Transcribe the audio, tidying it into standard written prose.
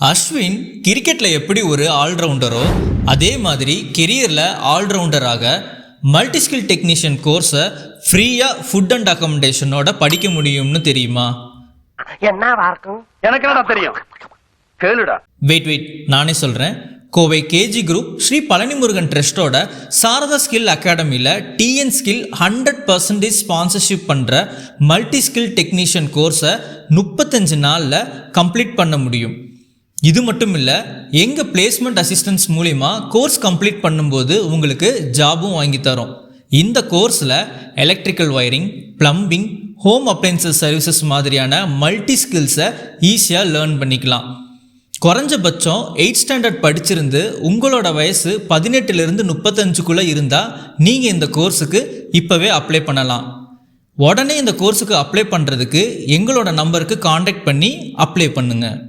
அஸ்வின் கிரிக்கெட்டில் எப்படி ஒரு ஆல்ரவுண்டரோ அதே மாதிரி கெரியரில் ஆல்ரவுண்டராக மல்டி ஸ்கில் டெக்னீஷியன் கோர்ஸை ஃப்ரீயாக ஃபுட் அண்ட் அகாமடேஷனோட படிக்க முடியும்னு தெரியுமா? எனக்கு என்னடா தெரியும், கேளுடா. வெயிட் நானே சொல்கிறேன். கோவை கேஜி குரூப் ஸ்ரீ பழனிமுருகன் ட்ரஸ்டோட சாரதா ஸ்கில் அகாடமியில் டிஎன் ஸ்கில் 100% ஸ்பான்சர்ஷிப் பண்ணுற மல்டி ஸ்கில் டெக்னீஷியன் கோர்ஸை 35 நாளில் கம்ப்ளீட் பண்ண முடியும். இது மட்டும் இல்லை, எங்கள் பிளேஸ்மெண்ட் அசிஸ்டன்ஸ் மூலிமா கோர்ஸ் கம்ப்ளீட் பண்ணும்போது உங்களுக்கு ஜாபும் வாங்கி தரோம். இந்த கோர்ஸில் electrical wiring, plumbing, home appliances services மாதிரியான மல்டி ஸ்கில்ஸை ஈஸியாக லேர்ன் பண்ணிக்கலாம். குறைஞ்சபட்சம் 8th ஸ்டாண்டர்ட் படிச்சிருந்து உங்களோட வயசு 18லேருந்து 35க்குள்ளே இருந்தால் நீங்கள் இந்த கோர்ஸுக்கு இப்போவே அப்ளை பண்ணலாம். உடனே இந்த கோர்ஸுக்கு அப்ளை பண்ணுறதுக்கு எங்களோட நம்பருக்கு காண்டாக்ட் பண்ணி அப்ளை பண்ணுங்கள்.